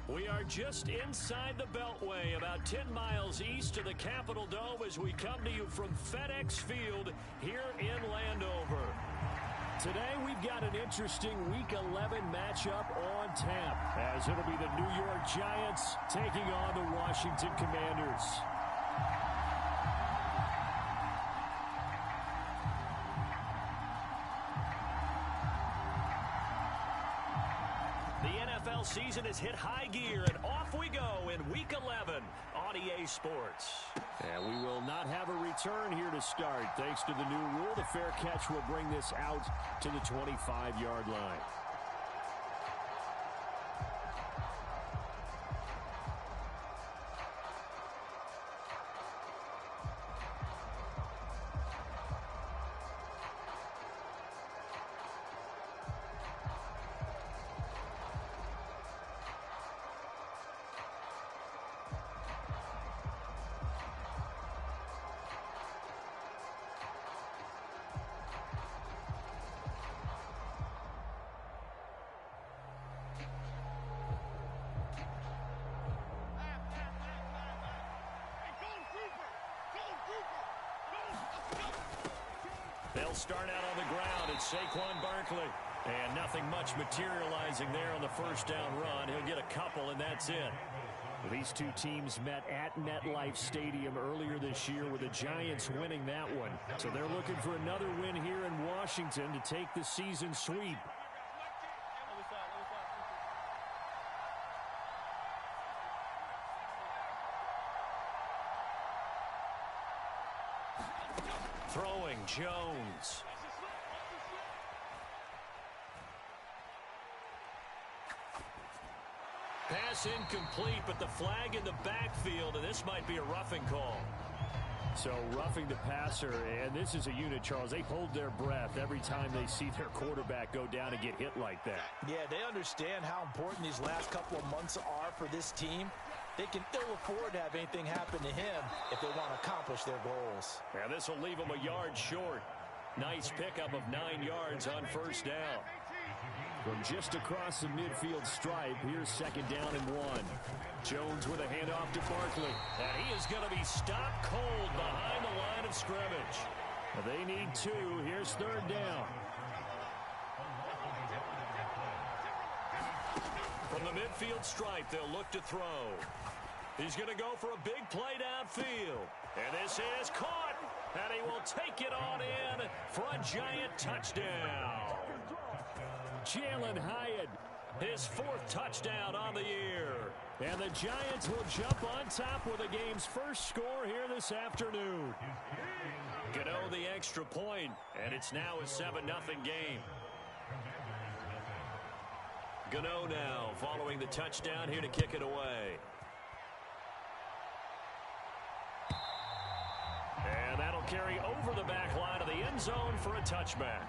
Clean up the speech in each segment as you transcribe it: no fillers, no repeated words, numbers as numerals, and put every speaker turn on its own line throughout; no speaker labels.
We are just inside the Beltway, about 10 miles east of the Capitol Dome as we come to you from FedEx Field here in Landover. Today we've got an interesting Week 11 matchup on tap, as it'll be the New York Giants taking on the Washington Commanders. The NFL season has hit high gear, and off we go in Week 11 on EA Sports. And we will not have a return here to start. Thanks to the new rule, the fair catch will bring this out to the 25-yard line. They'll start out on the ground. It's Saquon Barkley. And nothing much materializing there on the first down run. He'll get a couple, and that's it. These two teams met at MetLife Stadium earlier this year with the Giants winning that one. So they're looking for another win here in Washington to take the season sweep. Throwing Jones. Pass incomplete, but the flag in the backfield, and this might be a roughing call. So roughing the passer, and this is a unit, Charles. They hold their breath every time they see their quarterback go down and get hit like that.
Yeah, they understand how important these last couple of months are for this team. They can ill afford to have anything happen to him if they want to accomplish their goals.
And this will leave him a yard short. Nice pickup of 9 yards on first down. From just across the midfield stripe, here's second down and 1. Jones with a handoff to Barkley. And he is going to be stopped cold behind the line of scrimmage. They need 2. Here's third down. From the midfield stripe, they'll look to throw. He's going to go for a big play downfield. And this is caught. And he will take it on in for a Giant touchdown. Jalen Hyatt, his 4th touchdown on the year. And the Giants will jump on top with the game's first score here this afternoon. Gano the extra point, and it's now a 7-0 game. Gano now following the touchdown here to kick it away. And that'll carry over the back line of the end zone for a touchback.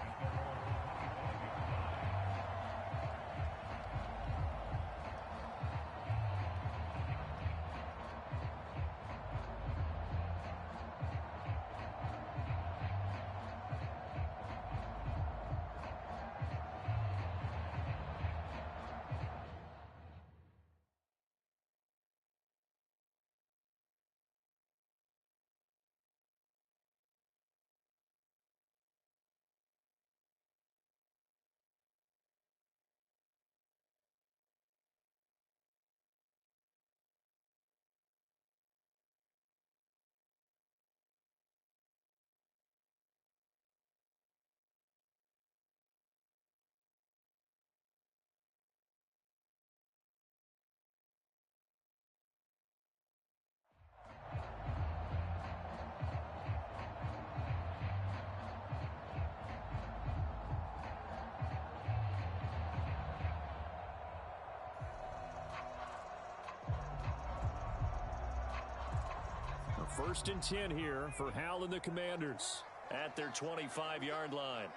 First and 10 here for Hal and the Commanders at their 25-yard line.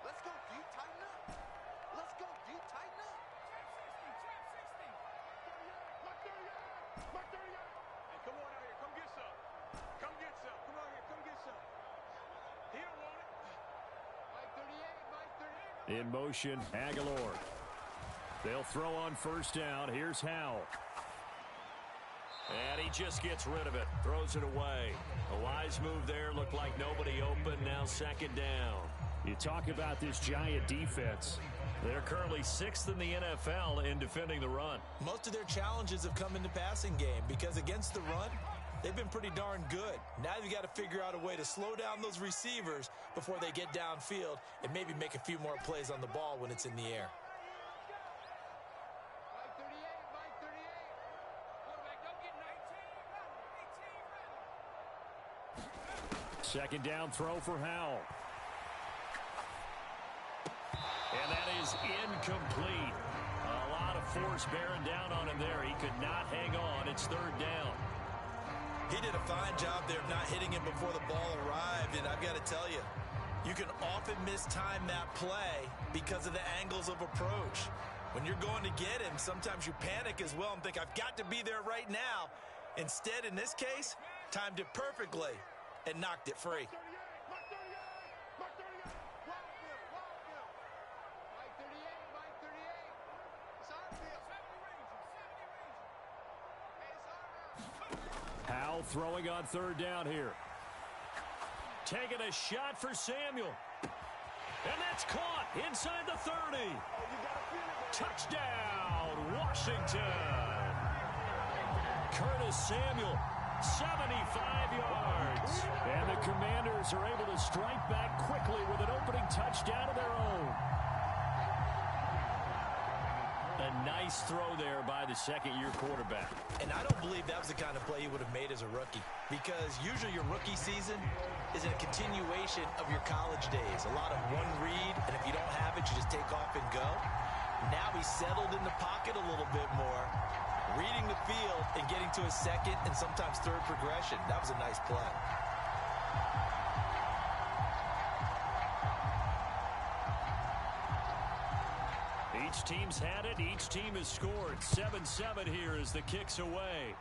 Let's go deep, tighten up. Let's go deep, tighten up. Hey, come on out here. Come get some. Come get some. Come on here. Come get some. He don't want it. Mike 38, Mike 38.
In motion, Aguilar. They'll throw on first down. Here's Howell. And he just gets rid of it. Throws it away. A wise move there. Looked like nobody open. Now second down. You talk about this Giant defense. They're currently 6th in the NFL in defending the run.
Most of their challenges have come in the passing game because against the run, they've been pretty darn good. Now you've got to figure out a way to slow down those receivers before they get downfield and maybe make a few more plays on the ball when it's in the air.
Second down throw for Howell. And that is incomplete. A lot of force bearing down on him there. He could not hang on. It's third down.
He did a fine job there of not hitting him before the ball arrived. And I've got to tell you, you can often mistime that play because of the angles of approach. When you're going to get him, sometimes you panic as well and think, I've got to be there right now. Instead, in this case, timed it perfectly and knocked it free.
Howell throwing on third down here. Taking a shot for Samuel. And that's caught inside the 30. Touchdown, Washington. Curtis Samuel, 75 yards. And the Commanders are able to strike back quickly with an opening touchdown of their own. A nice throw there by the second-year quarterback.
And I don't believe that was the kind of play he would have made as a rookie, because usually your rookie season is a continuation of your college days. A lot of one read, and if you don't have it, you just take off and go. Now he's settled in the pocket a little bit more, reading the field and getting to his second and sometimes third progression. That was a nice play.
Each team's had it. Each team has scored. 7-7 here as the kick's away.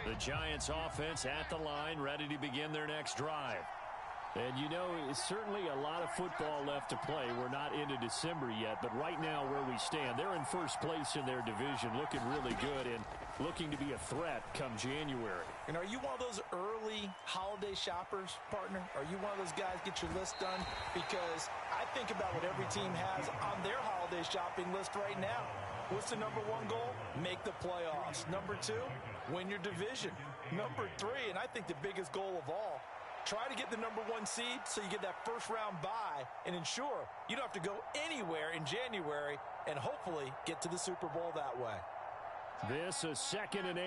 The Giants offense at the line, ready to begin their next drive. And you know, it's certainly a lot of football left to play. We're not into December yet, but right now where we stand, they're in first place in their division, looking really good and looking to be a threat come January.
And are you one of those early holiday shoppers, partner? Are you one of those guys get your list done? Because I think about what every team has on their holiday shopping list right now. What's the number one goal? Make the playoffs. Number two, win your division. Number three, and I think the biggest goal of all, try to get the number one seed so you get that first round bye and ensure you don't have to go anywhere in January and hopefully get to the Super Bowl that way.
This is 2nd and 8.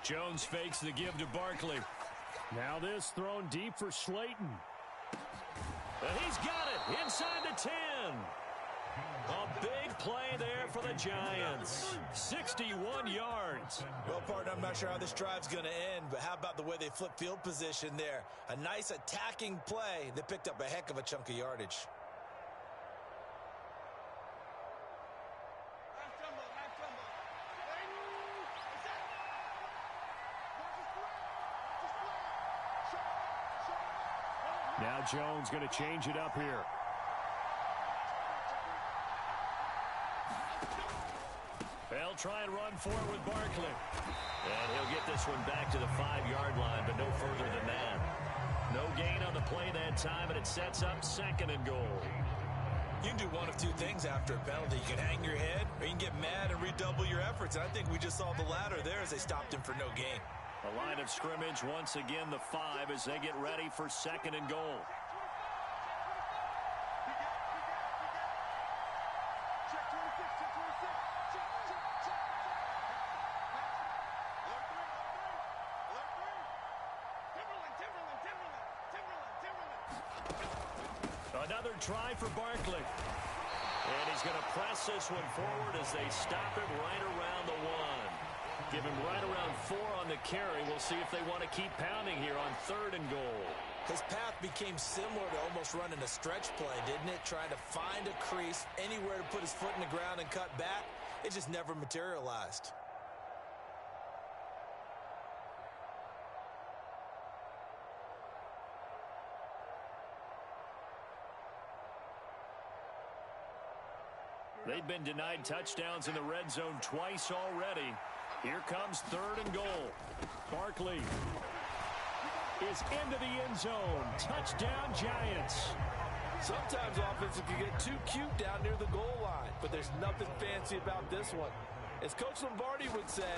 Jones fakes the give to Barkley. Now this thrown deep for Slayton. And he's got it inside the 10. A big play there for the Giants. 61 yards.
Well, partner, I'm not sure how this drive's going to end, but how about the way they flip field position there? A nice attacking play that picked up a heck of a chunk of yardage.
Now Jones going to change it up here. They'll try and run for it with Barkley. And he'll get this one back to the 5-yard line, but no further than that. No gain on the play that time, and it sets up 2nd and goal.
You can do one of two things after a penalty. You can hang your head, or you can get mad and redouble your efforts. And I think we just saw the latter there as they stopped him for no gain.
The line of scrimmage, once again, the 5 as they get ready for 2nd and goal. Another try for Barkley. And he's going to press this one forward as they stop it right around the 1. Give him right around 4 on the carry. We'll see if they want to keep pounding here on 3rd and goal.
His path became similar to almost running a stretch play, didn't it? Trying to find a crease, anywhere to put his foot in the ground and cut back. It just never materialized.
They've been denied touchdowns in the red zone twice already. Here comes 3rd and goal. Barkley is into the end zone. Touchdown, Giants.
Sometimes offenses can get too cute down near the goal line, but there's nothing fancy about this one. As Coach Lombardi would say,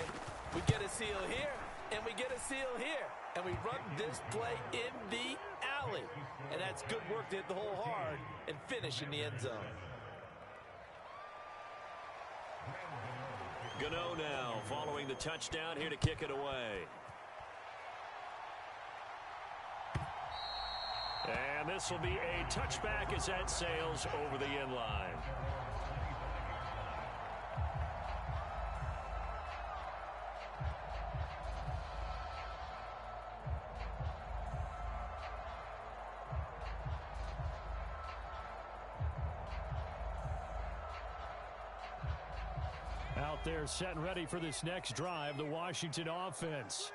we get a seal here, and we get a seal here, and we run this play in the alley. And that's good work to hit the hole hard and finish in the end zone.
Gano now following the touchdown, here to kick it away. And this will be a touchback as that sails over the end line.
Out there set and ready for this next drive, the Washington offense.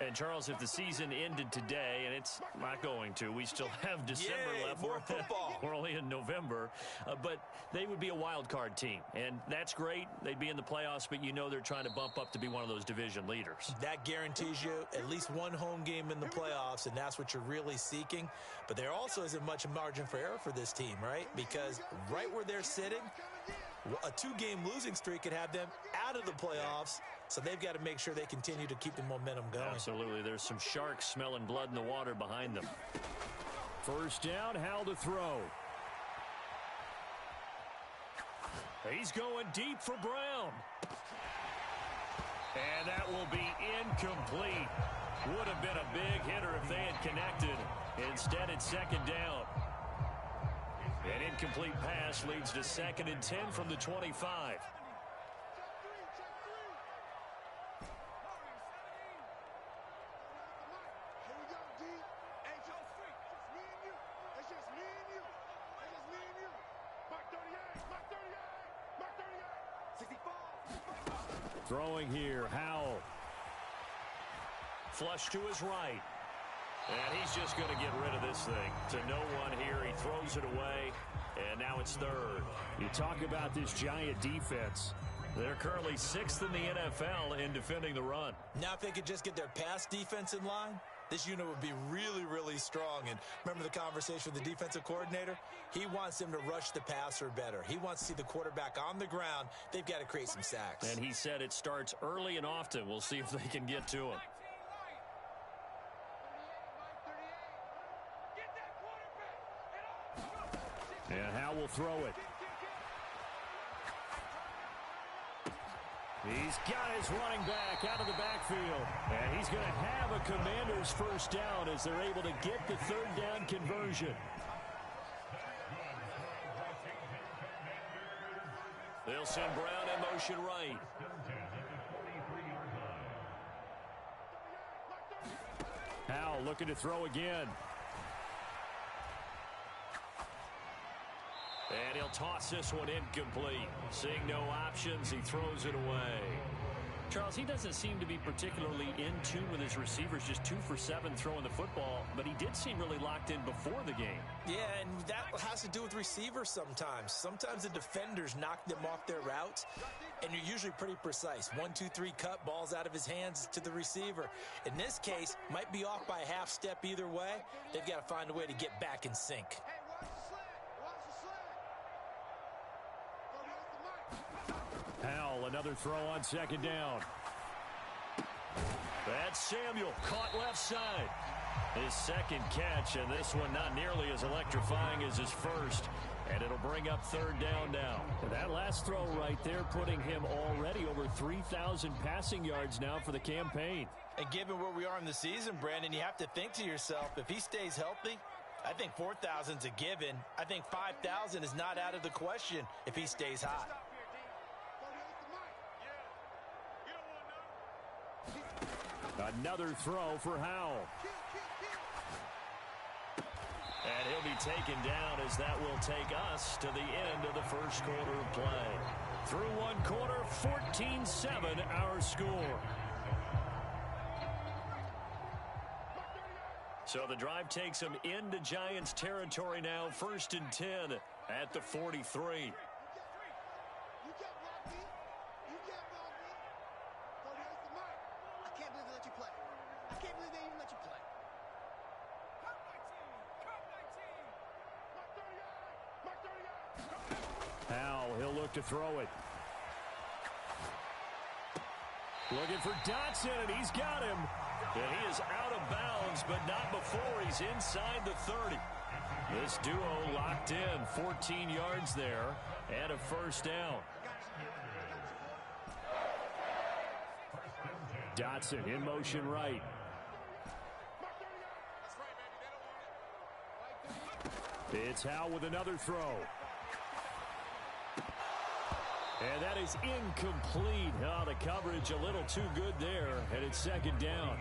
And, Charles, if the season ended today, and it's not going to, we still have December left.
More football.
We're only in November. But they would be a wild card team, and that's great. They'd be in the playoffs, but you know they're trying to bump up to be one of those division leaders.
That guarantees you at least one home game in the playoffs, and that's what you're really seeking. But there also isn't much margin for error for this team, right? Because right where they're sitting, a 2-game losing streak could have them out of the playoffs, so they've got to make sure they continue to keep the momentum going.
Absolutely. There's some sharks smelling blood in the water behind them.
First down, Howell to throw.
He's going deep for Brown. And that will be incomplete. Would have been a big hitter if they had connected. Instead, it's 2nd down. An incomplete pass leads to 2nd and 10 from the 25.
Throwing here, Howell.
Flush to his right. And he's just going to get rid of this thing. To no one here. He throws it away. And now it's 3rd.
You talk about this Giant defense.
They're currently 6th in the NFL in defending the run.
Now if they could just get their pass defense in line, this unit would be really, really strong. And remember the conversation with the defensive coordinator? He wants them to rush the passer better. He wants to see the quarterback on the ground. They've got to create some sacks.
And he said it starts early and often. We'll see if they can get to him.
And Howell will throw it. He's got his running back out of the backfield. And he's going to have a Commanders first down as they're able to get the 3rd down conversion.
They'll send Brown in motion right.
Howell looking to throw again.
And he'll toss this one incomplete. Seeing no options, he throws it away. Charles, he doesn't seem to be particularly in tune with his receivers, just 2 for 7 throwing the football, but he did seem really locked in before the game.
Yeah, and that has to do with receivers sometimes. Sometimes the defenders knock them off their routes, and you're usually pretty precise. 1, 2, 3 cut, balls out of his hands to the receiver. In this case, might be off by a half step either way. They've got to find a way to get back in sync.
Howell, another throw on 2nd down.
That's Samuel, caught left side. His 2nd catch, and this one not nearly as electrifying as his first. And it'll bring up 3rd down now.
And that last throw right there putting him already over 3,000 passing yards now for the campaign.
And given where we are in the season, Brandon, you have to think to yourself, if he stays healthy, I think 4,000 is a given. I think 5,000 is not out of the question if he stays hot.
Another throw for Howell.
And he'll be taken down as that will take us to the end of the first quarter of play. Through one quarter, 14-7 our score. So the drive takes them into Giants territory now, 1st and 10 at the 43.
Howell, he'll look to throw it. Looking for Dotson, and he's got him. And he is out of bounds, but not before he's inside the 30. This duo locked in, 14 yards there, and a first down. Dotson in motion right. It's Howell with another throw. And that is incomplete. Oh, the coverage a little too good there, and it's 2nd down.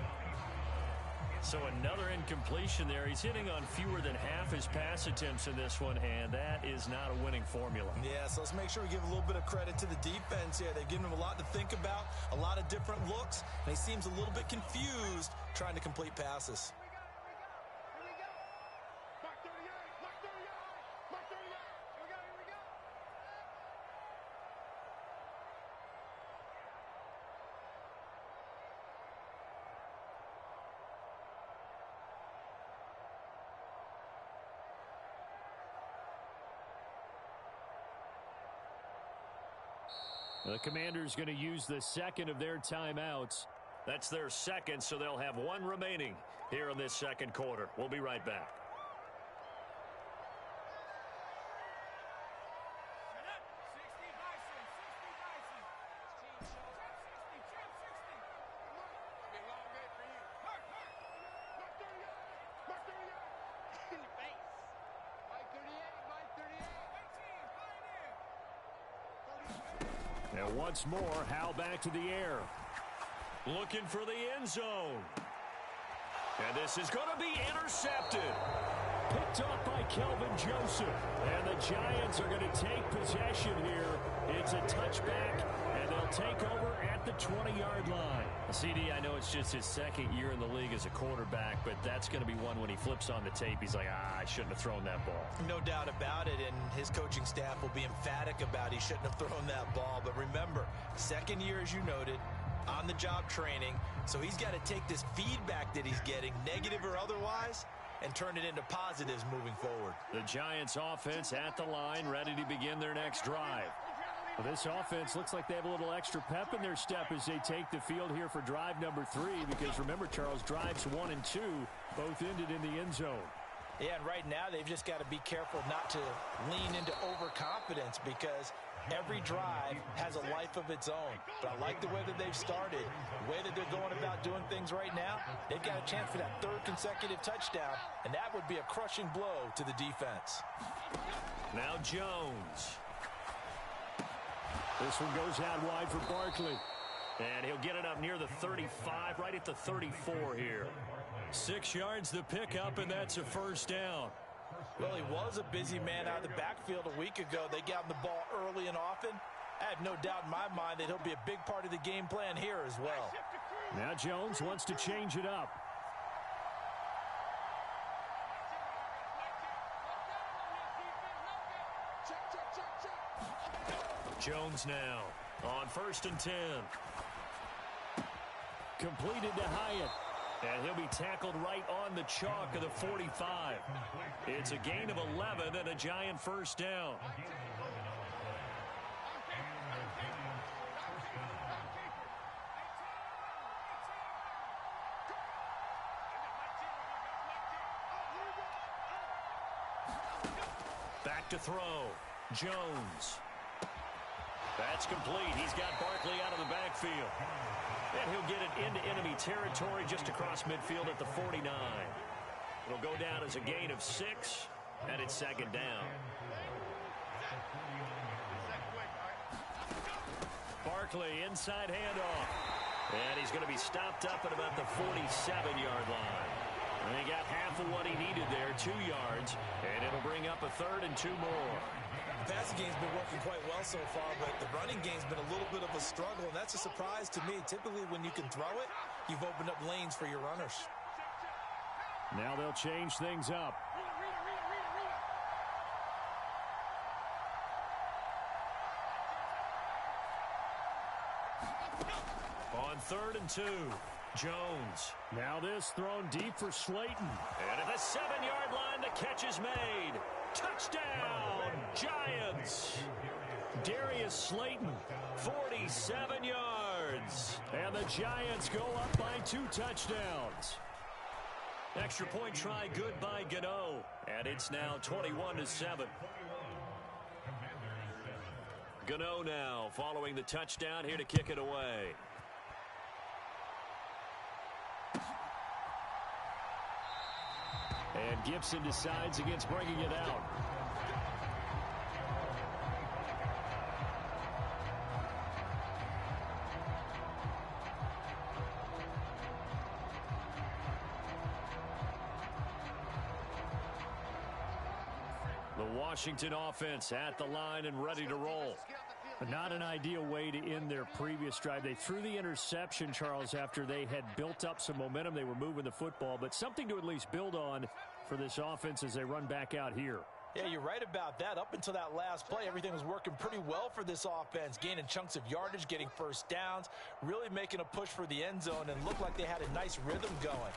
So another incompletion there. He's hitting on fewer than half his pass attempts in this one, and that is not a winning formula.
Yeah, so let's make sure we give a little bit of credit to the defense here. They've given him a lot to think about, a lot of different looks, and he seems a little bit confused trying to complete passes.
The Commanders going to use the second of their timeouts.
That's their second, so they'll have one remaining here in this second quarter. We'll be right back.
And once more, Howell back to the air.
Looking for the end zone. And this is going to be intercepted.
Picked up by Kelvin Joseph. And the Giants are going to take possession here. It's a touchback, and they'll take over at the 20-yard line.
CD, I know it's just his second year in the league as a quarterback, but that's going to be one when he flips on the tape. He's like, I shouldn't have thrown that ball.
No doubt about it, and his coaching staff will be emphatic about he shouldn't have thrown that ball. But remember, second year, as you noted, on-the-job training, so he's got to take this feedback that he's getting, negative or otherwise, and turn it into positives moving forward.
The Giants offense at the line, ready to begin their next drive.
Well, this offense looks like they have a little extra pep in their step as they take the field here for drive number 3, because remember, Charles, drives 1 and 2 both ended in the end zone.
Yeah, and right now they've just got to be careful not to lean into overconfidence, because every drive has a life of its own. But I like the way that they've started, the way that they're going about doing things right now. They've got a chance for that 3rd consecutive touchdown, and that would be a crushing blow to the defense.
Now Jones.
This one goes out wide for Barkley.
And he'll get it up near the 35, right at the 34 here. 6 yards the pickup, and that's a first down.
Well, he was a busy man out of the backfield a week ago. They got him the ball early and often. I have no doubt in my mind that he'll be a big part of the game plan here as well.
Now Jones wants to change it up.
Jones now on 1st and 10.
Completed to Hyatt.
And he'll be tackled right on the chalk of the 45. It's a gain of 11 and a Giant first down. Back to throw. Jones. That's complete. He's got Barkley out of the backfield. And he'll get it into enemy territory just across midfield at the 49. It'll go down as a gain of 6, and it's second down. Barkley, inside handoff. And he's going to be stopped up at about the 47-yard line. And he got half of what he needed there, 2 yards. And it'll bring up a 3rd and 2 more.
The passing game's been working quite well so far, but the running game's been a little bit of a struggle, and that's a surprise to me. Typically, when you can throw it, you've opened up lanes for your runners.
Now they'll change things up.
On 3rd and 2, Jones.
Now this thrown deep for Slayton.
And at the 7-yard line, the catch is made. Touchdown, Giants.
Darius Slayton, 47 yards. And the Giants go up by 2 touchdowns.
Extra point try good by Gano. And it's now 21-7. Gano now following the touchdown here to kick it away.
And Gibson decides against bringing it out.
The Washington offense at the line and ready to roll.
Not an ideal way to end their previous drive. They threw the interception, Charles, after they had built up some momentum. They were moving the football, but something to at least build on for this offense as they run back out here.
Yeah, you're right about that. Up until that last play, everything was working pretty well for this offense, gaining chunks of yardage, getting first downs, really making a push for the end zone, and looked like they had a nice rhythm going.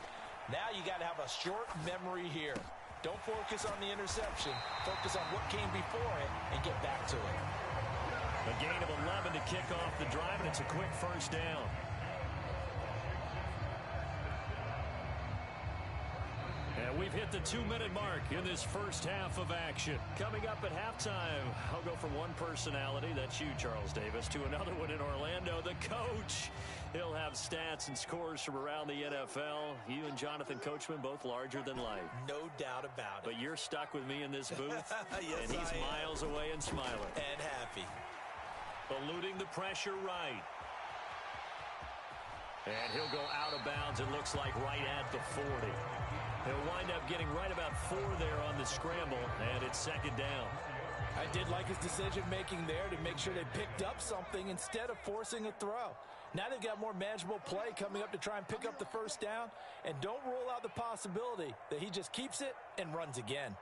Now you got to have a short memory here. Don't focus on the interception. Focus on what came before it and get back to it.
A gain of 11 to kick off the drive, and it's a quick first down. And we've hit the 2-minute mark in this first half of action. Coming up at halftime, I'll go from one personality, that's you, Charles Davis, to another one in Orlando, the coach. He'll have stats and scores from around the NFL. You and Jonathan Coachman, both larger than life.
No doubt about it.
But you're stuck with me in this booth,
yes,
and he's miles away and smiling.
And happy.
Eluding the pressure right. And he'll go out of bounds, it looks like, right at the 40. He'll wind up getting right about 4 there on the scramble, and it's second down.
I did like his decision-making there to make sure they picked up something instead of forcing a throw. Now they've got more manageable play coming up to try and pick up the first down, and don't rule out the possibility that he just keeps it and runs again.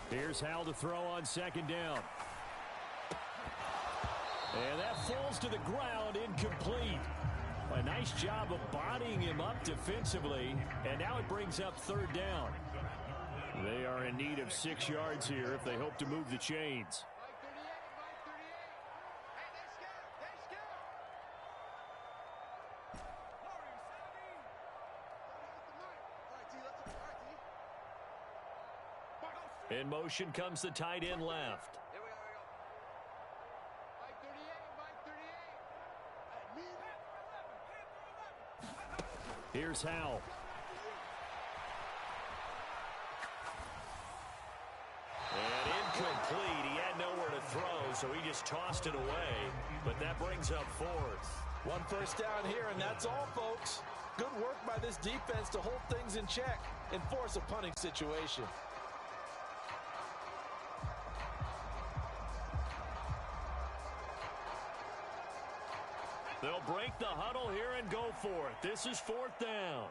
Here's Howell to throw on second down. And that falls to the ground, incomplete. A nice job of bodying him up defensively, and now it brings up third down. They are in need of 6 yards here if they hope to move the chains.
In motion comes the tight end left.
Here's Howell.
And incomplete. He had nowhere to throw, so he just tossed it away. But that brings up 4th.
One first down here, and that's all, folks. Good work by this defense to hold things in check and force a punting situation.
They'll break the huddle here and go for it. This is 4th down.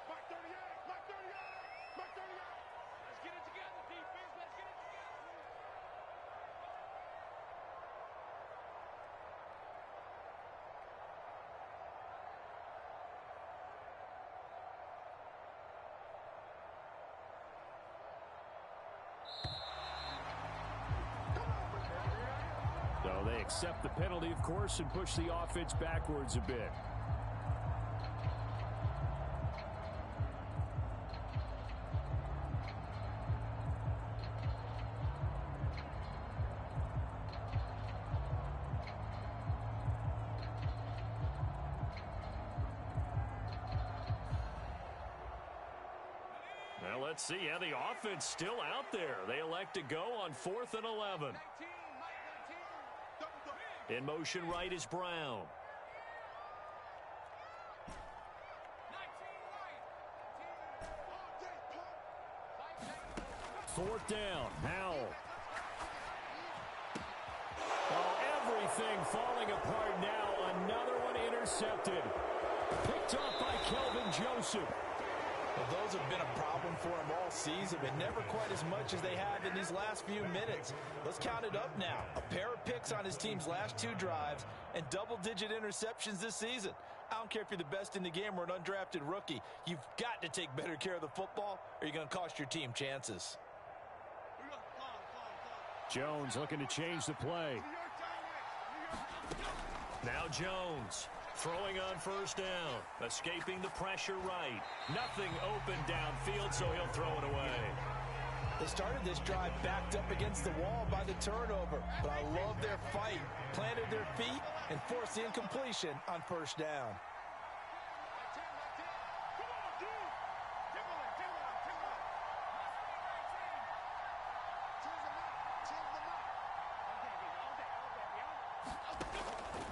Mark 38, Mark 38, Mark 38. Let's get it together, defense. Let's get it together.
So they accept the penalty, of course, and push the offense backwards a bit. let's see. Yeah, the offense still out there. They elect to go on 4th and 11. In motion right is Brown. Fourth down, Howell. Oh, everything falling apart now. Another one intercepted. Picked off by Kelvin Joseph.
Well, those have been a problem for him all season, but never quite as much as they have in these last few minutes. Let's count it up now. A pair of picks on his team's last 2 drives and double-digit interceptions this season. I don't care if you're the best in the game or an undrafted rookie. You've got to take better care of the football or you're going to cost your team chances.
Jones looking to change the play. Now Jones throwing on first down, escaping the pressure right. Nothing open downfield, so he'll throw it away.
They started this drive backed up against the wall by the turnover, but I love their fight. Planted their feet and forced the incompletion on first down.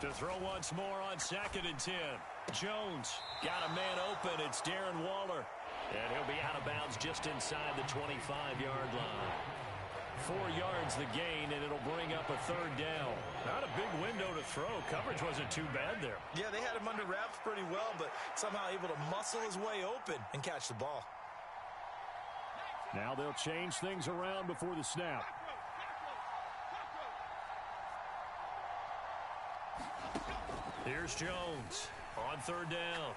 To throw once more on 2nd and 10. Jones got a man open. It's Darren Waller. And he'll be out of bounds just inside the 25-yard line. 4 yards the gain, and it'll bring up a 3rd down. Not a big window to throw. Coverage wasn't too bad there.
Yeah, they had him under wraps pretty well, but somehow able to muscle his way open and catch the ball.
Now they'll change things around before the snap. Here's Jones on 3rd down.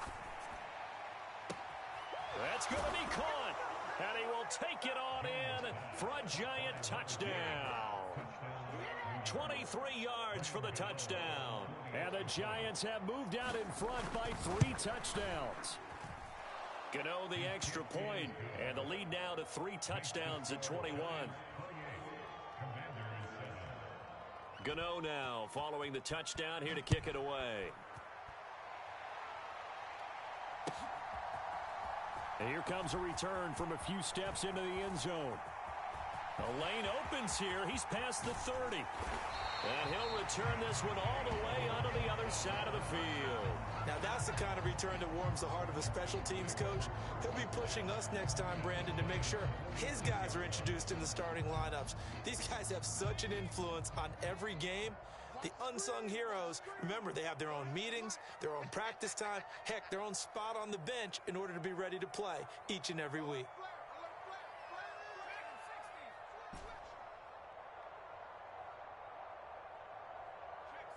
That's going to be caught. And he will take it on in for a Giant touchdown. 23 yards for the touchdown. And the Giants have moved out in front by 3 touchdowns. Gano the extra point, and the lead now to 3 touchdowns at 21. Gano now following the touchdown here to kick it away. And here comes a return from a few steps into the end zone. The lane opens here. He's past the 30. And he'll return this one all the way onto the other side of the field.
Now that's the kind of return that warms the heart of a special teams coach. He'll be pushing us next time, Brandon, to make sure his guys are introduced in the starting lineups. These guys have such an influence on every game. The unsung heroes, remember, they have their own meetings, their own practice time, heck, their own spot on the bench in order to be ready to play each and every week.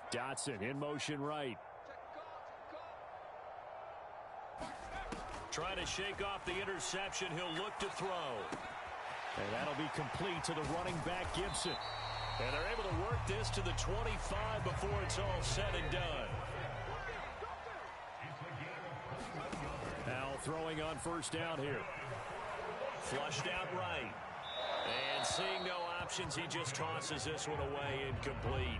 Dotson in motion right. Trying to shake off the interception. He'll look to throw. And that'll be complete to the running back, Gibson. And they're able to work this to the 25 before it's all said and done. Now throwing on first down here. Flushed out right. And seeing no options, he just tosses this one away, incomplete.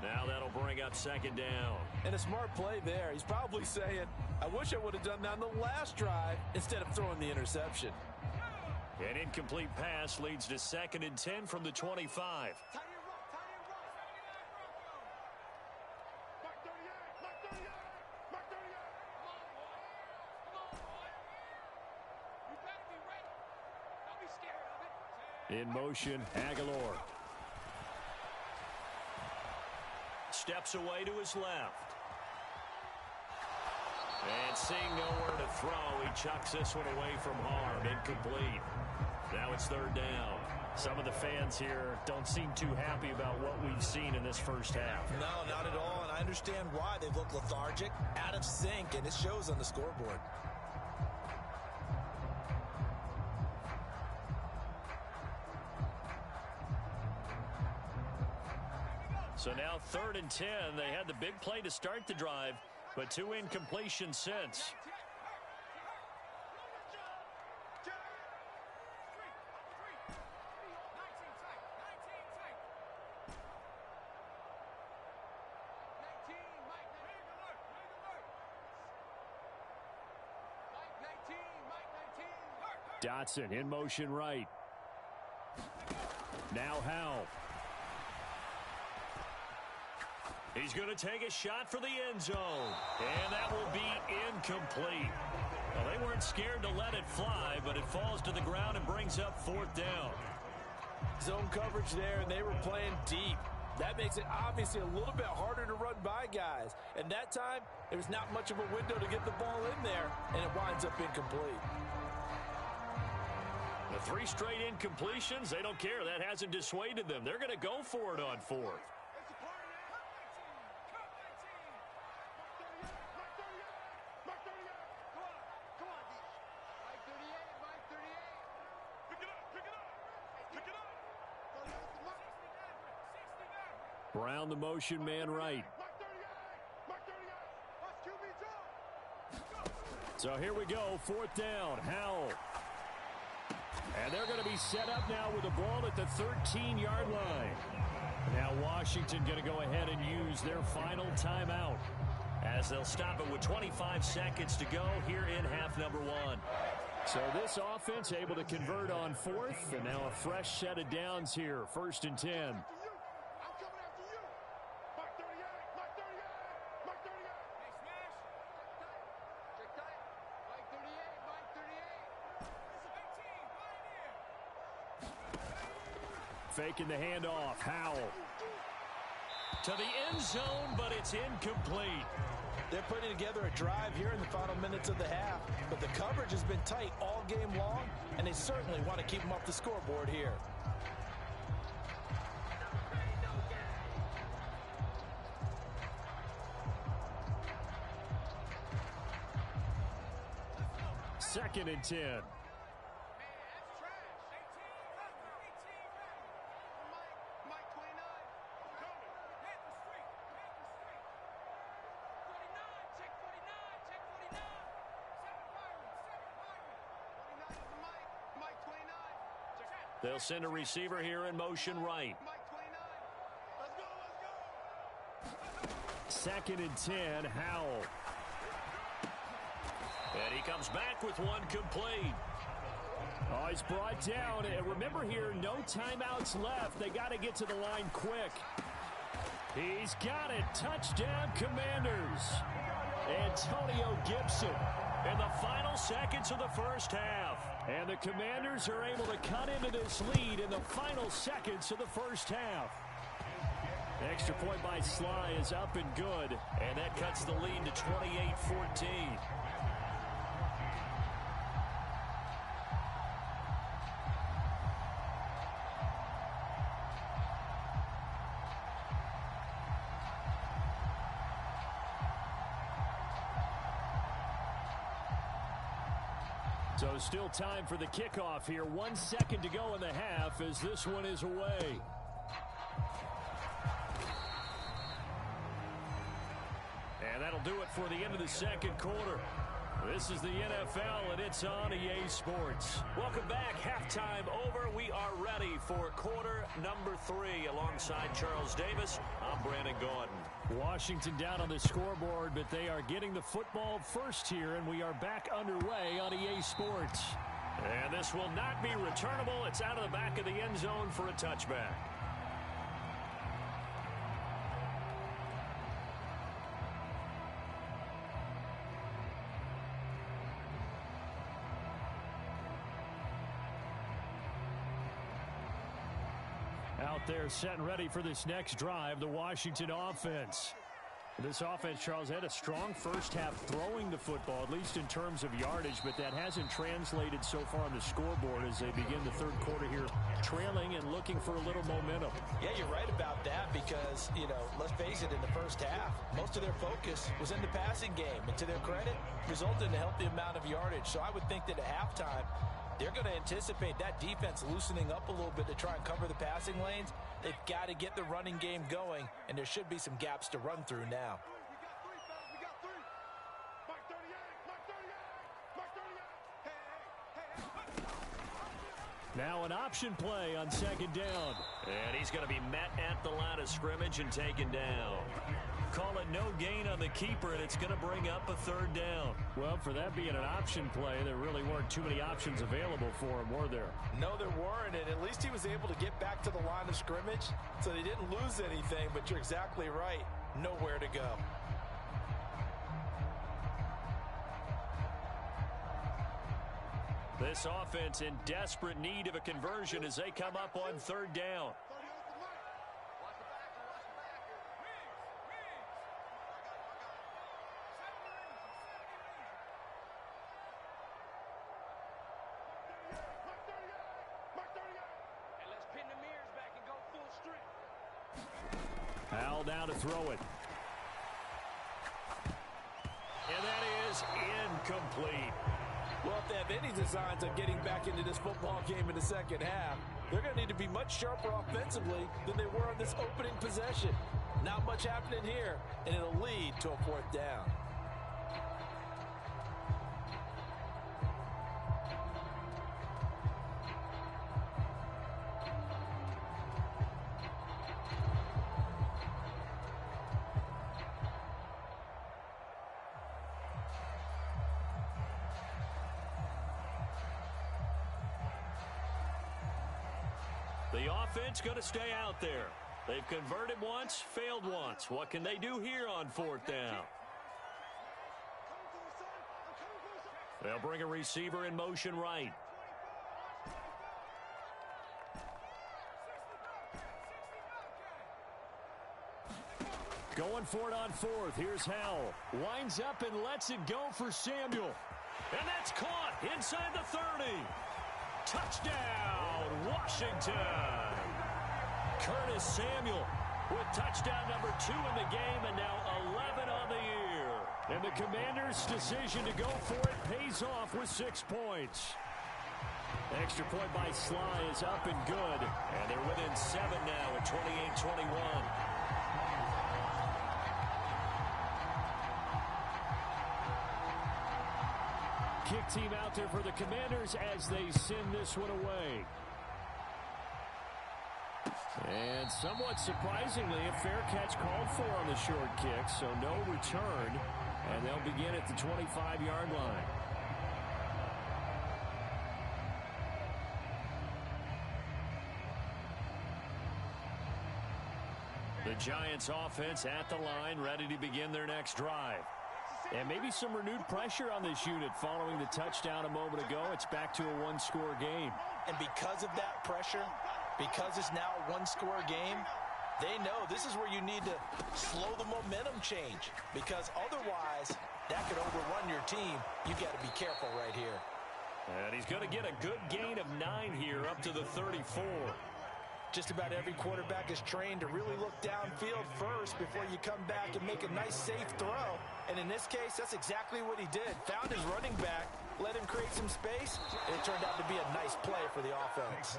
Now that'll bring up 2nd down.
And a smart play there. He's probably saying, I wish I would have done that on the last drive instead of throwing the interception.
An incomplete pass leads to 2nd and 10 from the 25. In motion, Aguilar. Steps away to his left. And seeing nowhere to throw, he chucks this one away from harm. Incomplete. Now it's 3rd down. Some of the fans here don't seem too happy about what we've seen in this first half.
No, not at all, and I understand why. They've looked lethargic, out of sync, and it shows on the scoreboard.
So now 3rd and 10. They had the big play to start the drive, but 2 incompletions since. Dotson in motion right. Now Howell.
He's going to take a shot for the end zone. And that will be incomplete. Well, they weren't scared to let it fly, but it falls to the ground and brings up fourth down.
Zone coverage there, and they were playing deep. That makes it obviously a little bit harder to run by guys. And that time, there's not much of a window to get the ball in there, and it winds up incomplete.
The 3 straight incompletions, they don't care. That hasn't dissuaded them. They're going to go for it on fourth.
Brown, the motion man right. So here we go, fourth down, Howell. And they're going to be set up now with the ball at the 13-yard line. Now Washington going to go ahead and use their final timeout,
as they'll stop it with 25 seconds to go here in half number 1.
So this offense able to convert on fourth, and now a fresh set of downs here, 1st and 10. Faking the handoff, Howell.
To the end zone, but it's incomplete.
They're putting together a drive here in the final minutes of the half, but the coverage has been tight all game long, and they certainly want to keep them off the scoreboard here.
Second and 10.
They'll send a receiver here in motion right.
Second and 10, Howell.
And he comes back with one complete.
Oh, he's brought down. And remember here, no timeouts left. They got to get to the line quick. He's got it. Touchdown, Commanders. Antonio Gibson
in the final seconds of the first half.
And the Commanders are able to cut into this lead in the final seconds of the first half. The extra point by Sly is up and good.
And that cuts the lead to 28-14.
So still time for the kickoff here. 1 second to go in the half as this one is away.
And that'll do it for the end of the second quarter. This is the NFL, and it's on EA Sports. Welcome back. Halftime over. We are ready for quarter number 3. Alongside Charles Davis, I'm Brandon Gaudin.
Washington down on the scoreboard, but they are getting the football first here, and we are back underway on EA Sports.
And this will not be returnable. It's out of the back of the end zone for a touchback.
Out there set and ready for this next drive, the Washington offense. This offense, Charles, had a strong first half throwing the football, at least in terms of yardage, but that hasn't translated so far on the scoreboard as they begin the third quarter here, trailing and looking for a little momentum.
Yeah, you're right about that because, let's face it, in the first half, most of their focus was in the passing game, and to their credit, resulted in a healthy amount of yardage. So I would think that at halftime, they're going to anticipate that defense loosening up a little bit to try and cover the passing lanes. They've got to get the running game going, and there should be some gaps to run through now.
Now an option play on second down.
And he's going to be met at the line of scrimmage and taken down.
call it no gain on the keeper, and it's going to bring up a third down. Well, for that being an option play, there really weren't too many options available for him, were there?
No, there weren't, and at least he was able to get back to the line of scrimmage, so they didn't lose anything, but you're exactly right. Nowhere to go.
This offense in desperate need of a conversion as they come up on third down.
Hal now to throw it.
And that is incomplete.
Well, if they have any designs of getting back into this football game in the second half, they're going to need to be much sharper offensively than they were on this opening possession. Not much happening here, and it'll lead to a fourth down.
The offense going to stay out there. They've converted once, failed once. What can they do here on fourth down? They'll bring a receiver in motion right.
Going for it on fourth. Here's Howell. Winds up and lets it go for Samuel.
And that's caught inside the 30. Touchdown, Washington. Curtis Samuel with touchdown number 2 in the game and now 11 on the year.
And the Commanders' decision to go for it pays off with 6 points. Extra point by Sly is up and good.
And they're within 7 now at 28-21.
Kick team out there for the Commanders as they send this one away. And somewhat surprisingly, a fair catch called for on the short kick, so no return, and they'll begin at the 25-yard line.
The Giants offense at the line, ready to begin their next drive.
And maybe some renewed pressure on this unit following the touchdown a moment ago. It's back to a one-score game.
And because of that pressure, because it's now a one-score game, they know this is where you need to slow the momentum change. Because otherwise, that could overrun your team. You've got to be careful right here.
And he's going to get a good gain of 9 here up to the 34.
Just about every quarterback is trained to really look downfield first before you come back and make a nice, safe throw. And in this case, that's exactly what he did. Found his running back, let him create some space, and it turned out to be a nice play for the offense.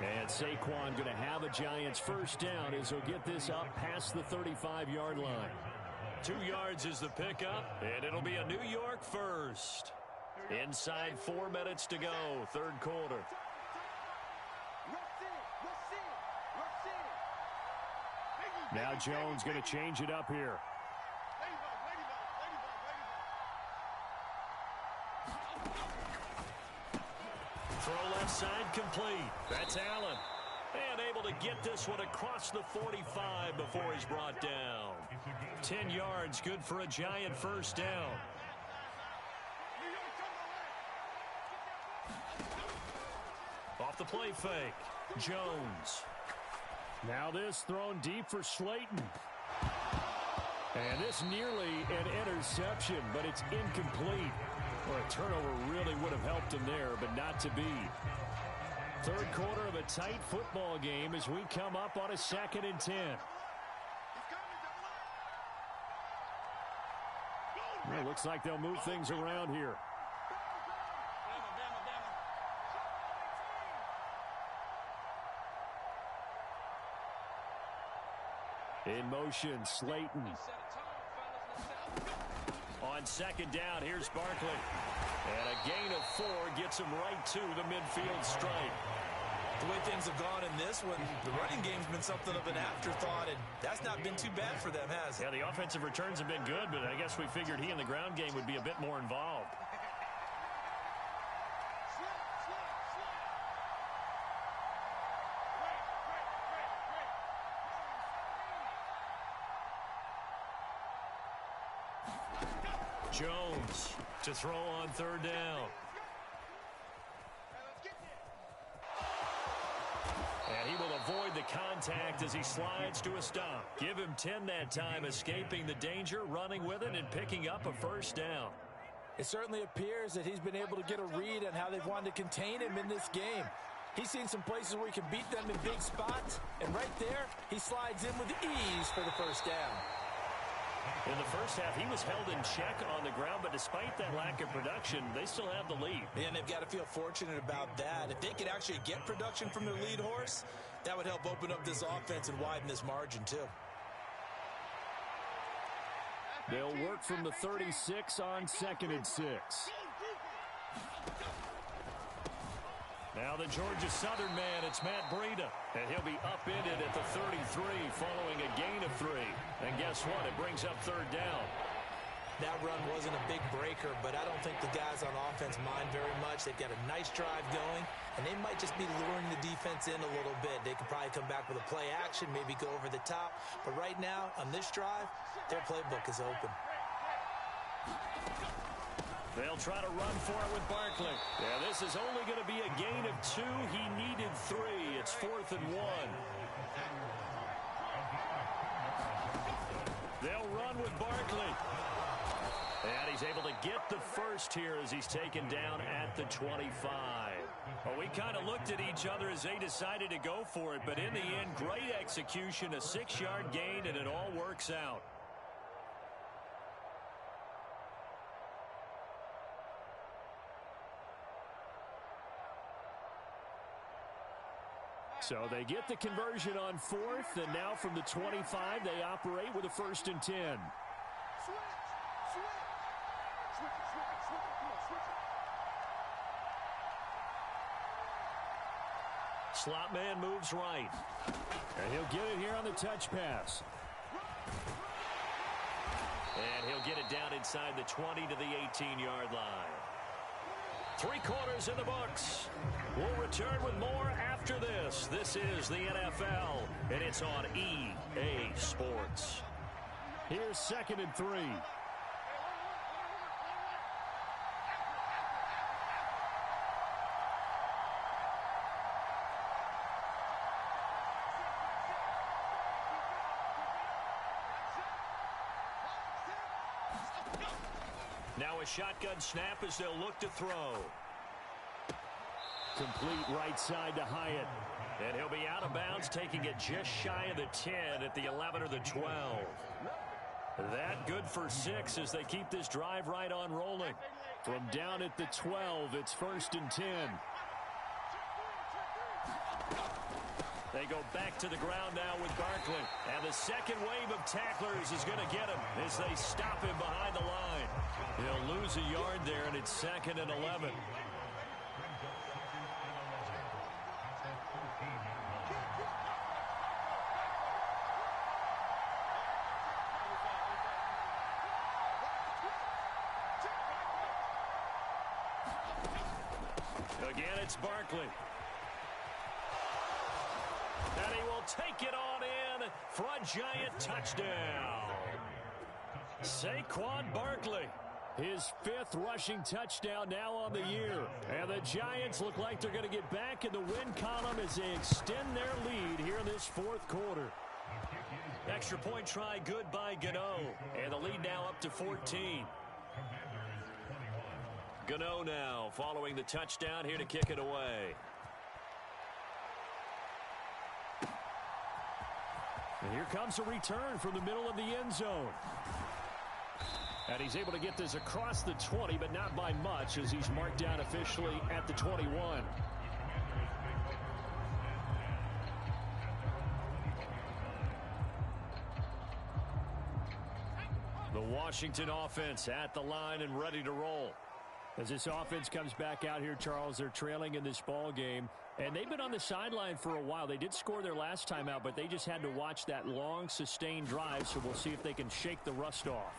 And Saquon going to have a Giants first down as he'll get this up past the 35-yard line.
2 yards is the pickup, and it'll be a New York first. Inside 4 minutes to go, third quarter.
Now Jones going to change it up here.
Throw left side complete. That's Allen. And able to get this one across the 45 before he's brought down. 10 yards, good for a Giant first down. Off the play fake, Jones.
Now this thrown deep for Slayton. And this nearly an interception, but it's incomplete. Or a turnover really would have helped him there, but not to be. Third quarter of a tight football game as we come up on a 2nd and 10. Well, looks like they'll move things around here. In motion, Slayton.
On 2nd down, here's Barkley. And a gain of 4 gets him right to the midfield stripe.
The way things have gone in this one, the running game's been something of an afterthought, and that's not been too bad for them, has it?
Yeah, the offensive returns have been good, but I guess we figured he in the ground game would be a bit more involved. Jones to throw on third down. And he will avoid the contact as he slides to a stop. Give him 10 that time, escaping the danger, running with it, and picking up a first down.
It certainly appears that he's been able to get a read on how they've wanted to contain him in this game. He's seen some places where he can beat them in big spots, and right there, he slides in with ease for the first down.
In the first half, he was held in check on the ground, but despite that lack of production, they still have the lead.
And they've got to feel fortunate about that. If they could actually get production from their lead horse, that would help open up this offense and widen this margin, too.
They'll work from the 36 on 2nd and 6. Now the Georgia Southern man, it's Matt Breida. And he'll be upended at the 33 following a gain of 3. And guess what? It brings up third down.
That run wasn't a big breaker, but I don't think the guys on offense mind very much. They've got a nice drive going, and they might just be luring the defense in a little bit. They could probably come back with a play action, maybe go over the top. But right now, on this drive, their playbook is open.
They'll try to run for it with Barkley. Yeah, this is only going to be a gain of 2. He needed 3. It's 4th and 1. They'll run with Barkley. And he's able to get the first here as he's taken down at the 25. Well, we kind of looked at each other as they decided to go for it, but in the end, great execution, a 6-yard gain, and it all works out. So they get the conversion on 4th, and now from the 25, they operate with a 1st and 10. Slot man moves right. And he'll get it here on the touch pass. And he'll get it down inside the 20 to the 18-yard line. 3 quarters in the books. We'll return with more after this. This is the NFL, and it's on EA Sports. Here's 2nd and 3. Now a shotgun snap as they'll look to throw. Complete right side to Hyatt. And he'll be out of bounds, taking it just shy of the 10 at the 11 or the 12. That good for 6 as they keep this drive right on rolling. From down at the 12, it's 1st and 10. They go back to the ground now with Barkley. And the second wave of tacklers is going to get him as they stop him behind the line. He'll lose a yard there, and it's 2nd and 11. Again, it's Barkley. And he will take it on in for a giant touchdown. Saquon Barkley, his 5th rushing touchdown now on the year. And the Giants look like they're going to get back in the win column as they extend their lead here in this 4th quarter. Extra point try good by Gano. And the lead now up to 14. Gano now following the touchdown here to kick it away. And here comes a return from the middle of the end zone. And he's able to get this across the 20, but not by much as he's marked down officially at the 21. The Washington offense at the line and ready to roll. As this offense comes back out here, Charles, they're trailing in this ball game, And they've been on the sideline for a while. They did score their last time out, but they just had to watch that long, sustained drive, so we'll see if they can shake the rust off.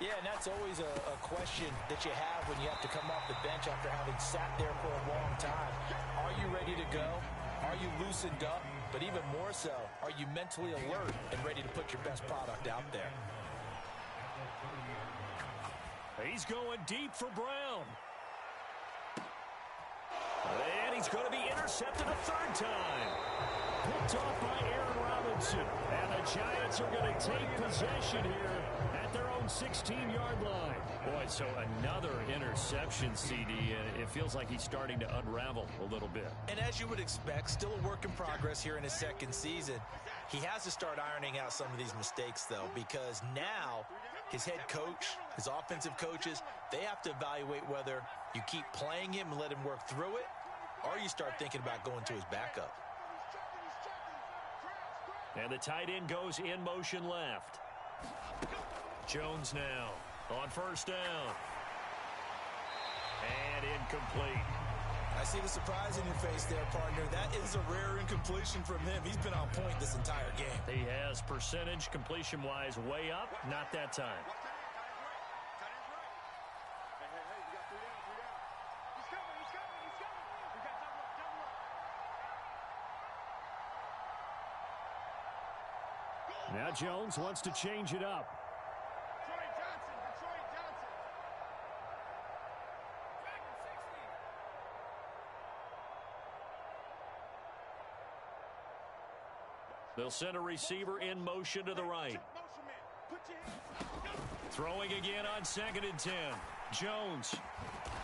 Yeah, and that's always a question that you have when you have to come off the bench after having sat there for a long time. Are you ready to go? Are you loosened up? But even more so, are you mentally alert and ready to put your best product out there?
He's going deep for Brown. And he's going to be intercepted a third time. Picked off by Aaron Robinson. And the Giants are going to take possession here at their own 16-yard line. Boy, so another interception, CD, and it feels like he's starting to unravel a little bit.
And as you would expect, still a work in progress here in his second season. He has to start ironing out some of these mistakes, though, because now his head coach, his offensive coaches, they have to evaluate whether you keep playing him and let him work through it, or you start thinking about going to his backup.
And the tight end goes in motion left. Jones now on first down. And incomplete.
I see the surprise in your face there, partner. That is a rare incompletion from him. He's been on point this entire game.
He has percentage completion-wise way up. Not that time.
Now Jones wants to change it up.
They'll send a receiver in motion to the right. Throwing again on 2nd and 10. Jones.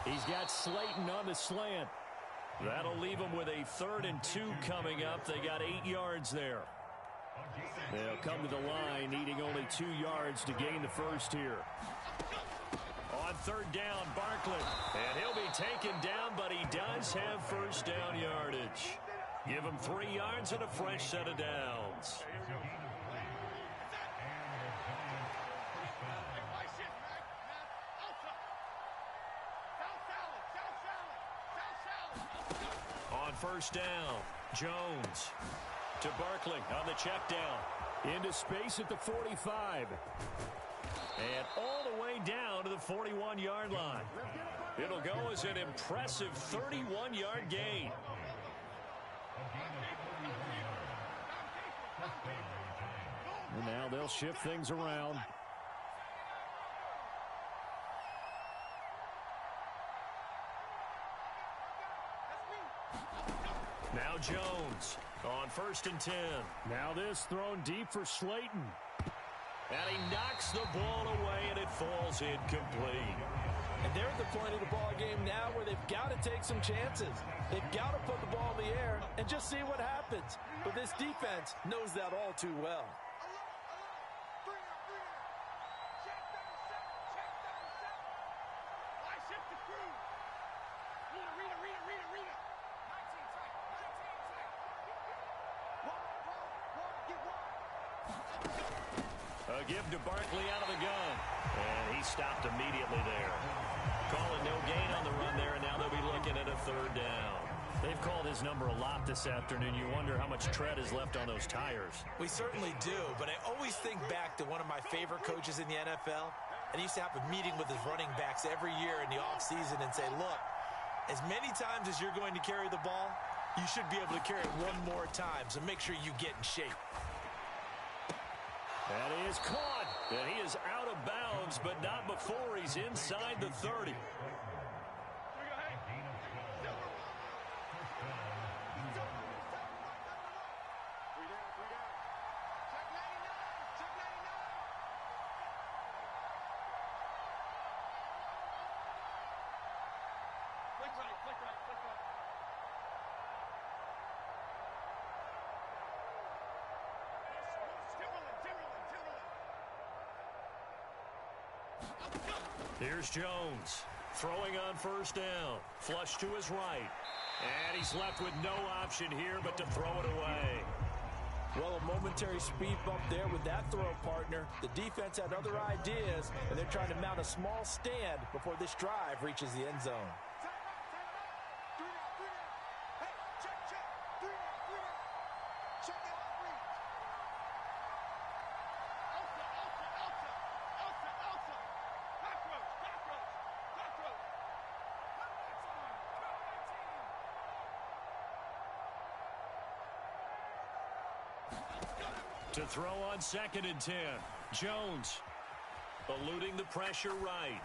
He's got Slayton on the slant.
That'll leave him with a 3rd and 2 coming up. They got 8 yards there.
They'll come to the line, needing only 2 yards to gain the first here.
On 3rd down, Barkley. And he'll be taken down, but he does have first down yardage. Give him 3 yards and a fresh set of downs. On first down, Jones to Barkley on the check down.
Into space at the 45.
And all the way down to the 41-yard line. It'll go as an impressive 31-yard gain.
And now they'll shift things around.
Now Jones on 1st and 10.
Now this thrown deep for Slayton.
And he knocks the ball away, and it falls incomplete.
And they're at the point of the ball game now where they've got to take some chances. They've got to put the ball in the air and just see what happens. But this defense knows that all too well.
A give to Barkley out of the gun. And he stopped immediately there. Calling no gain on the run there, and now they'll be looking at a 3rd down.
They've called his number a lot this afternoon. You wonder how much tread is left on those tires.
We certainly do, but I always think back to one of my favorite coaches in the NFL. And he used to have a meeting with his running backs every year in the offseason and say, look, as many times as you're going to carry the ball, you should be able to carry it one more time, so make sure you get in shape.
That is caught. And he is out of bounds, but not before he's inside the 30. Here's Jones throwing on 1st down. Flush to his right. And he's left with no option here but to throw it away.
Well, a momentary speed bump there with that throw, partner. The defense had other ideas, and they're trying to mount a small stand before this drive reaches the end zone.
Hey, check.
To throw on 2nd and 10. Jones eluding the pressure right.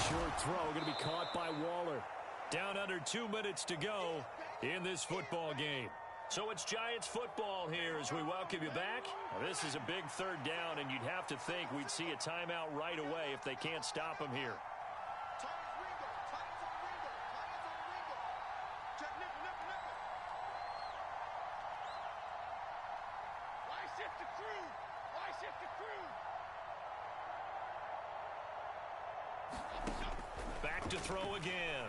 Short throw going to be caught by Waller.
Down under 2 minutes to go in this football game. So it's Giants football here as we welcome you back. Now, this is a big 3rd down, and you'd have to think we'd see a timeout right away if they can't stop him here. Back to throw again.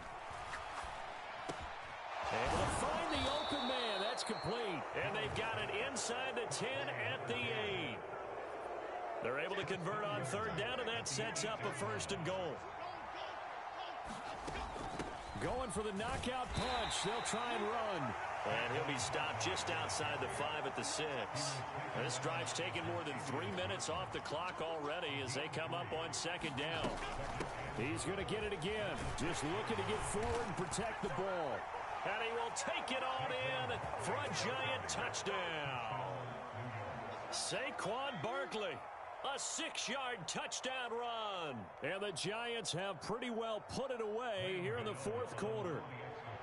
Able to find the open man. That's complete.
And they've got it inside the 10 at the 8. They're able to convert on 3rd down, and that sets up a 1st and goal.
Going for the knockout punch. They'll try and run.
And he'll be stopped just outside the 5 at the 6. And this drive's taken more than 3 minutes off the clock already as they come up on 2nd down.
He's going to get it again. Just looking to get forward and protect the ball.
And he will take it on in for a Giant touchdown. Saquon Barkley, a 6-yard touchdown run.
And the Giants have pretty well put it away here in the 4th quarter.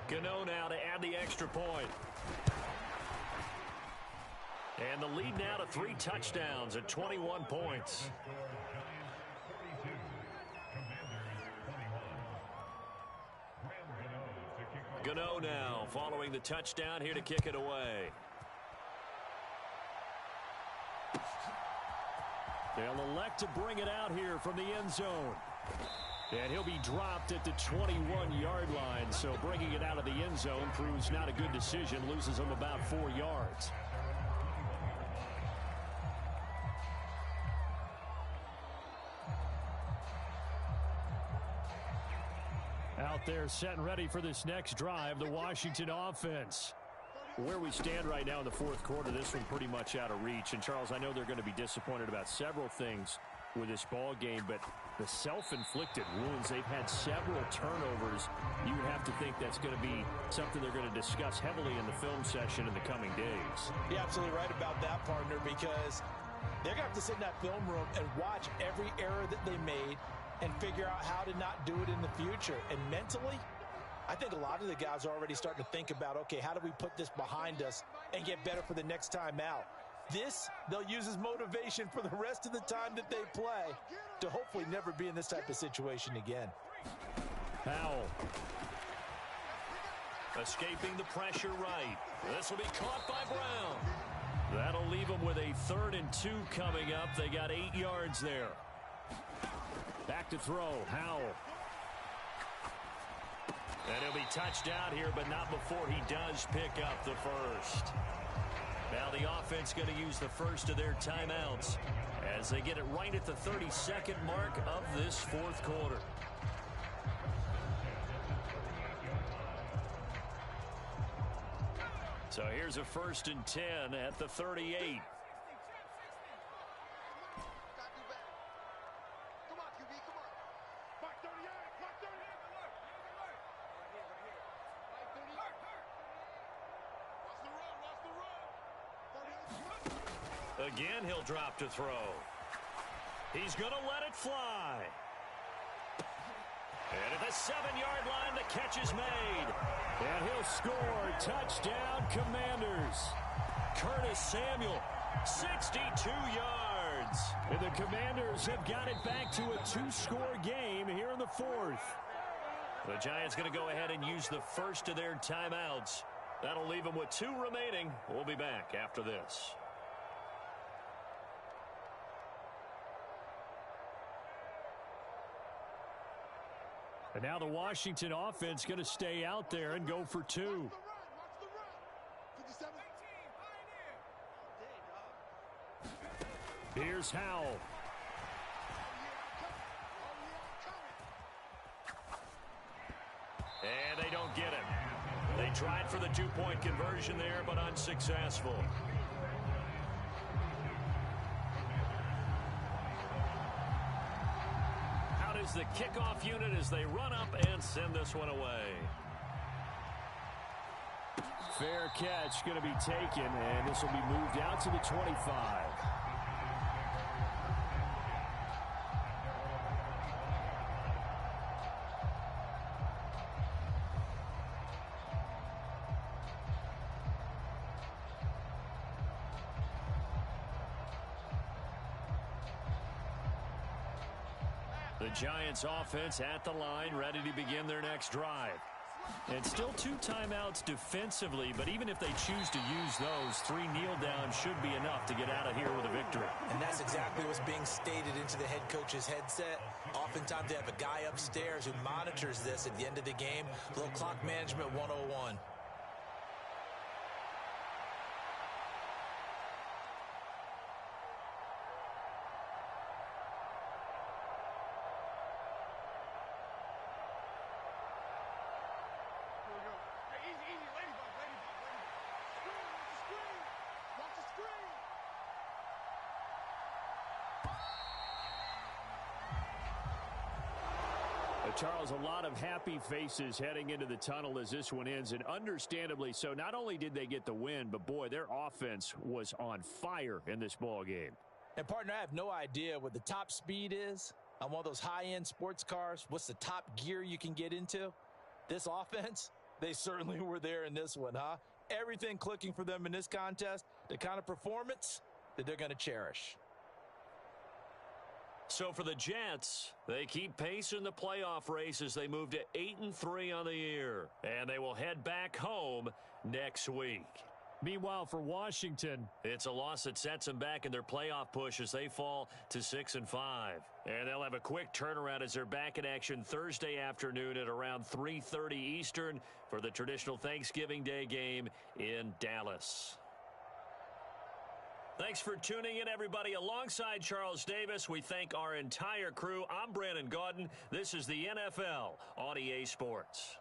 Gano now to add the extra point. And the lead now to 3 touchdowns at 21 points. Gano now following the touchdown here to kick it away.
They'll elect to bring it out here from the end zone. And he'll be dropped at the 21-yard line, so bringing it out of the end zone proves not a good decision, loses him about 4 yards. Out there set and ready for this next drive, the Washington offense. Where we stand right now in the 4th quarter, this one pretty much out of reach. And, Charles, I know they're going to be disappointed about several things with this ball game, but the self-inflicted wounds, they've had several turnovers. You would have to think that's going to be something they're going to discuss heavily in the film session in the coming days.
You're absolutely right about that, partner, because they're going to have to sit in that film room and watch every error that they made and figure out how to not do it in the future. And mentally, I think a lot of the guys are already starting to think about, okay, how do we put this behind us and get better for the next time out? This, they'll use as motivation for the rest of the time that they play to hopefully never be in this type of situation again.
Powell.
Escaping the pressure right. This will be caught by Brown. That'll leave them with a 3rd and 2 coming up. They got 8 yards there.
Back to throw, Howell.
And he'll be touched out here, but not before he does pick up the 1st. Now the offense going to use the 1st of their timeouts as they get it right at the 32nd mark of this 4th quarter. So here's a 1st and 10 at the 38. Again, he'll drop to throw. He's going to let it fly. And at the 7-yard line, the catch is made.
And he'll score. Touchdown, Commanders.
Curtis Samuel, 62 yards.
And the Commanders have got it back to a 2-score game here in the 4th.
The Giants going to go ahead and use the 1st of their timeouts. That'll leave them with 2 remaining. We'll be back after this.
And now the Washington offense going to stay out there and go for 2. Here's Howell.
And they don't get it. They tried for the 2-point conversion there, but unsuccessful. The kickoff unit as they run up and send this one away.
Fair catch going to be taken, and this will be moved out to the 25. The Giants offense at the line, ready to begin their next drive. And still 2 timeouts defensively, but even if they choose to use those, 3 kneel downs should be enough to get out of here with a victory.
And that's exactly what's being stated into the head coach's headset. Oftentimes they have a guy upstairs who monitors this at the end of the game. A little clock management 101.
Charles, a lot of happy faces heading into the tunnel as this one ends, and understandably so. Not only did they get the win, but, boy, their offense was on fire in this ball game.
And, partner, I have no idea what the top speed is on one of those high-end sports cars. What's the top gear you can get into? This offense, they certainly were there in this one, huh? Everything clicking for them in this contest, the kind of performance that they're going to cherish.
So for the Jets, they keep pace in the playoff race as they move to 8-3 on the year. And they will head back home next week.
Meanwhile, for Washington,
it's a loss that sets them back in their playoff push as they fall to 6-5. And they'll have a quick turnaround as they're back in action Thursday afternoon at around 3:30 Eastern for the traditional Thanksgiving Day game in Dallas. Thanks for tuning in, everybody. Alongside Charles Davis, we thank our entire crew. I'm Brandon Gaudin. This is the NFL on EA Sports.